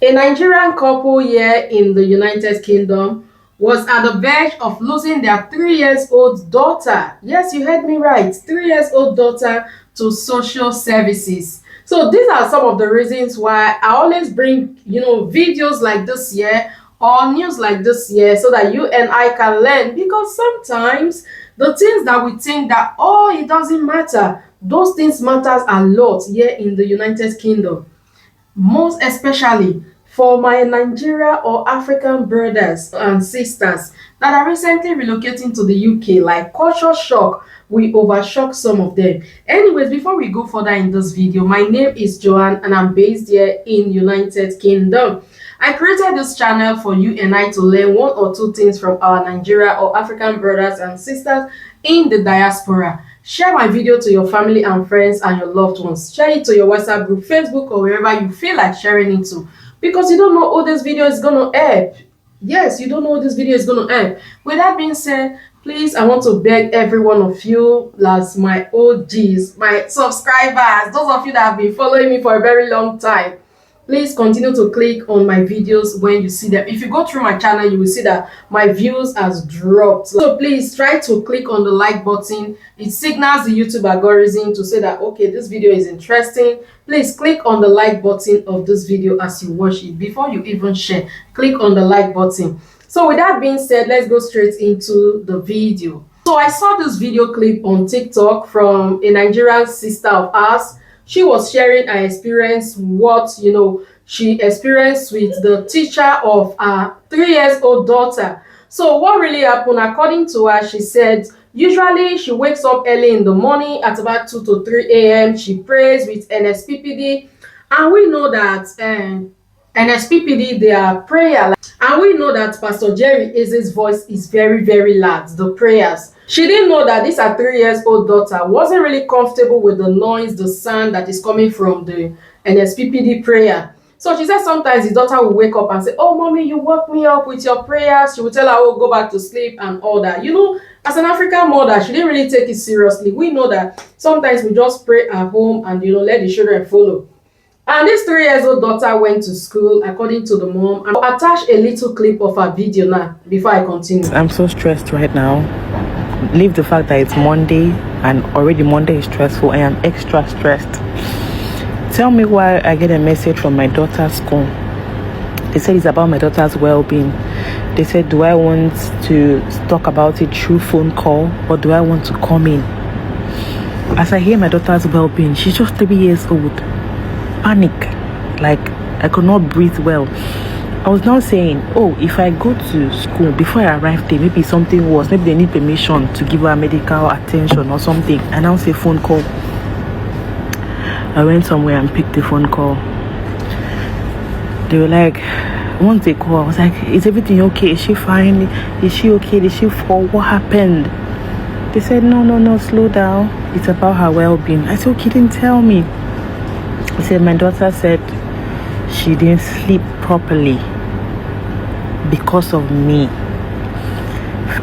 A Nigerian couple here in the United Kingdom was at the verge of losing their 3 years old daughter. Yes, you heard me right, 3 years old daughter to social services. So these are some of the reasons why I always bring, videos like this here or news like this here so that you and I can learn, because sometimes the things that we think that, oh, it doesn't matter, those things matters a lot here in the United Kingdom, most especially for my Nigeria or African brothers and sisters that are recently relocating to the UK. Like culture shock, we overshock some of them. Anyways, before we go further in this video, my name is Joan and I'm based here in United Kingdom. I created this channel for you and I to learn one or two things from our Nigeria or African brothers and sisters in the diaspora. Share my video to your family and friends and your loved ones. Share it to your WhatsApp group, Facebook, or wherever you feel like sharing it to, because you don't know who this video is going to help. Yes, you don't know who this video is going to help. With that being said, please, I want to beg every one of you, as my OGs, my subscribers, those of you that have been following me for a very long time, please continue to click on my videos when you see them. If you go through my channel, you will see that my views has dropped. So please try to click on the like button. It signals the YouTube algorithm to say that, okay, this video is interesting. Please click on the like button of this video as you watch it. Before you even share, click on the like button. So with that being said, let's go straight into the video. So I saw this video clip on TikTok from a Nigerian sister of ours. She was sharing her experience, what she experienced with the teacher of her 3 years old daughter. So what really happened, according to her, she said usually she wakes up early in the morning at about 2 to 3 a.m. She prays with NSPPD, and we know that NSPPD, their prayer, and we know that Pastor Jerry Eze's voice is very, very loud, the prayers. She didn't know that this her 3 years old daughter wasn't really comfortable with the noise, the sound that is coming from the NSPPD prayer. So she said sometimes the daughter will wake up and say, oh, mommy, you woke me up with your prayers. She will tell her, oh, go back to sleep and all that. As an African mother, she didn't really take it seriously. We know that sometimes we just pray at home and, let the children follow. And this 3 years old daughter went to school, according to the mom. I'll attach a little clip of her video now before I continue. I'm so stressed right now. Leave the fact that it's Monday and already Monday is stressful. I am extra stressed. Tell me why I get a message from my daughter's school. They said it's about my daughter's well-being. They said, do I want to talk about it through phone call or do I want to come in? As I hear my daughter's well-being, she's just 3 years old. Panic, like I could not breathe well. I was now saying, oh, if I go to school before I arrive there, maybe something worse, maybe they need permission to give her medical attention or something. And I'll say phone call. I went somewhere and picked the phone call. They were like, once they call, I was like, is everything okay? Is she fine? Is she okay? Did she fall? What happened? They said, no, slow down. It's about her well-being. I said, okay, didn't tell me. He said, my daughter said she didn't sleep properly because of me.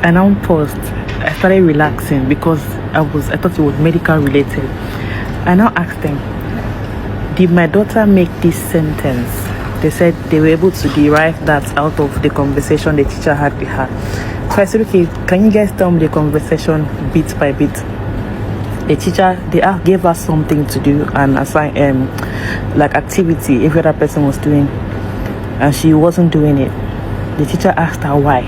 And I paused. I started relaxing because I thought it was medical related. I now asked them, did my daughter make this sentence? They said they were able to derive that out of the conversation the teacher had with her. So I said, okay, can you guys tell me the conversation bit by bit? The teacher, they gave us something to do and assign like activity every other person was doing, and she wasn't doing it. The teacher asked her why.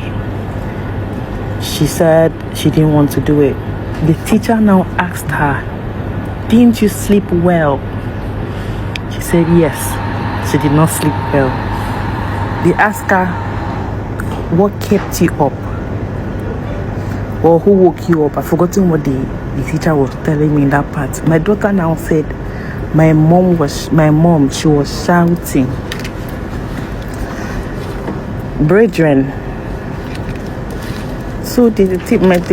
She said she didn't want to do it. The teacher now asked her, didn't you sleep well? She said yes, she did not sleep well. They asked her, what kept you up? Or who woke you up? I've forgotten what the teacher was telling me in that part. My daughter now said, my mom, she was shouting. Brethren, so the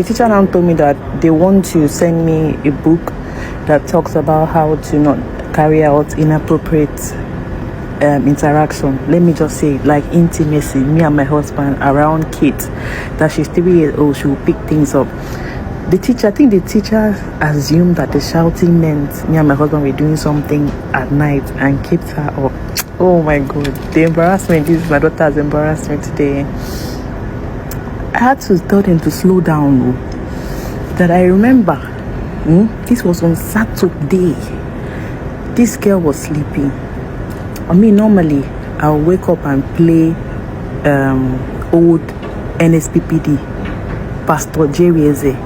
teacher now told me that they want to send me a book that talks about how to not carry out inappropriate interaction. Let me just say, like intimacy, me and my husband around kids, that she's 3 years old, she will pick things up. I think the teacher assumed that the shouting meant me and my husband were doing something at night and kept her up. Oh my god, the embarrassment is my daughter has embarrassed me today. I had to tell them to slow down. That I remember, this was on Saturday. This girl was sleeping. I mean, normally I'll wake up and play old NSPPD, Pastor Jerry Eze.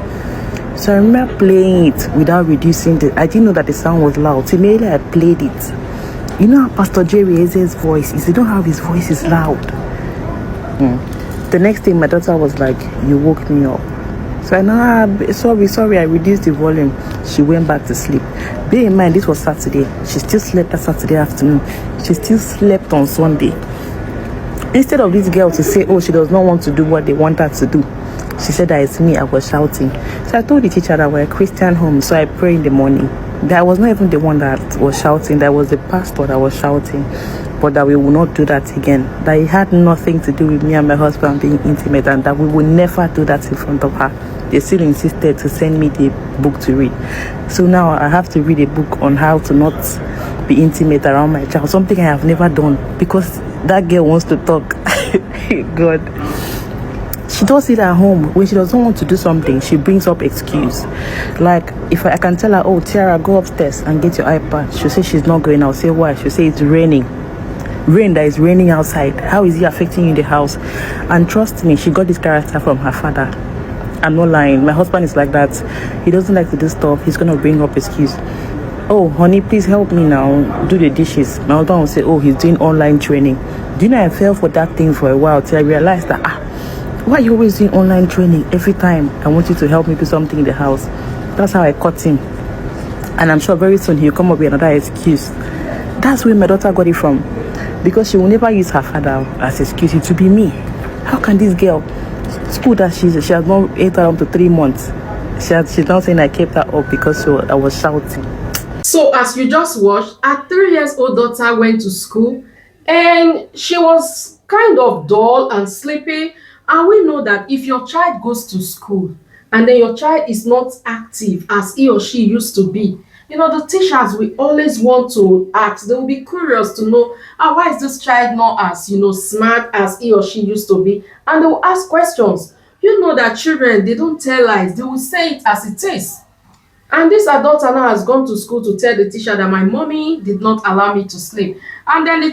So I remember playing it without reducing the. I didn't know that the sound was loud. So immediately I played it. You know how Pastor Jerry Eze's voice is? You don't have his voice is loud. The next thing my daughter was like, "You woke me up." So I know, sorry, I reduced the volume. She went back to sleep. Bear in mind, this was Saturday. She still slept that Saturday afternoon. She still slept on Sunday. Instead of this girl to say, oh, she does not want to do what they want her to do, she said that it's me, I was shouting. So I told the teacher that we're a Christian home, so I pray in the morning. That I was not even the one that was shouting, that was the pastor that was shouting. But that we will not do that again. That it had nothing to do with me and my husband being intimate, and that we will never do that in front of her. They still insisted to send me the book to read. So now I have to read a book on how to not be intimate around my child. Something I have never done because that girl wants to talk. God. She does it at home. When she doesn't want to do something, she brings up excuse. Like, if I can tell her, oh, Tiara, go upstairs and get your iPad. She'll say she's not going. I'll say, why? She'll say it's raining. Rain that is raining outside. How is it affecting you in the house? And trust me, she got this character from her father. I'm not lying. My husband is like that. He doesn't like to do stuff. He's going to bring up excuse. Oh, honey, please help me now. Do the dishes. My husband will say, oh, he's doing online training. Do you know I fell for that thing for a while till I realized that, why are you always doing online training every time I want you to help me do something in the house? That's how I caught him. And I'm sure very soon he'll come up with another excuse. That's where my daughter got it from. Because she will never use her father as excuse. It will be me. How can this girl, school that she has not ate her up to 3 months, she's now saying I kept her up because I was shouting. So as you just watched, our 3 years old daughter went to school and she was kind of dull and sleepy. And we know that if your child goes to school and then your child is not active as he or she used to be, the teachers will always want to ask. They will be curious to know, why is this child not as, smart as he or she used to be? And they will ask questions. You know that children, they don't tell lies. They will say it as it is. And this adult now has gone to school to tell the teacher that my mommy did not allow me to sleep. And then the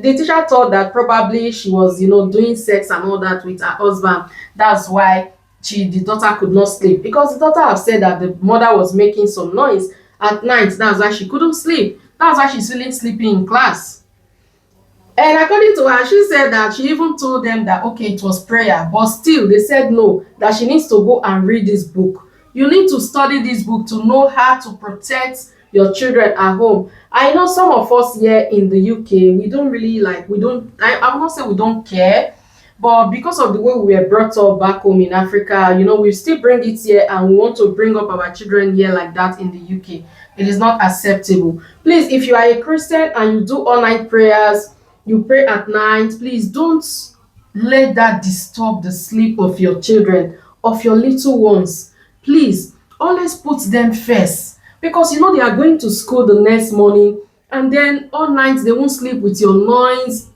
teacher thought that probably she was, doing sex and all that with her husband. That's why the daughter could not sleep. Because the daughter have said that the mother was making some noise at night. That's why she couldn't sleep. That's why she's feeling sleepy in class. And according to her, she said that she even told them that, okay, it was prayer. But still, they said no, that she needs to go and read this book. You need to study this book to know how to protect your children at home. I know some of us here in the UK, we don't really like, I will not say we don't care, but because of the way we were brought up back home in Africa, we still bring it here and we want to bring up our children here like that in the UK. It is not acceptable. Please, if you are a Christian and you do all-night prayers, you pray at night, please don't let that disturb the sleep of your children, of your little ones. Please always put them first, because they are going to school the next morning and then all night they won't sleep with your noise.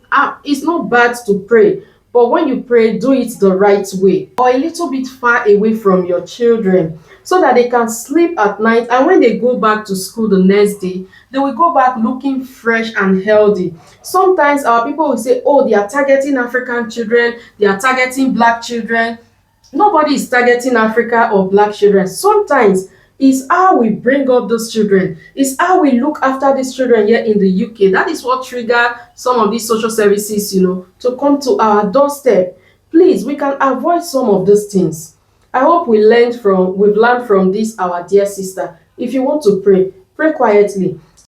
It's not bad to pray, but when you pray, do it the right way or a little bit far away from your children so that they can sleep at night, and when they go back to school the next day, they will go back looking fresh and healthy. Sometimes our people will say, oh, they are targeting African children, they are targeting black children. Nobody is targeting Africa or black children. Sometimes it's how we bring up those children. It's how we look after these children here in the UK. That is what trigger some of these social services, to come to our doorstep. Please, we can avoid some of those things. I hope we've learned from this, our dear sister. If you want to pray, pray quietly.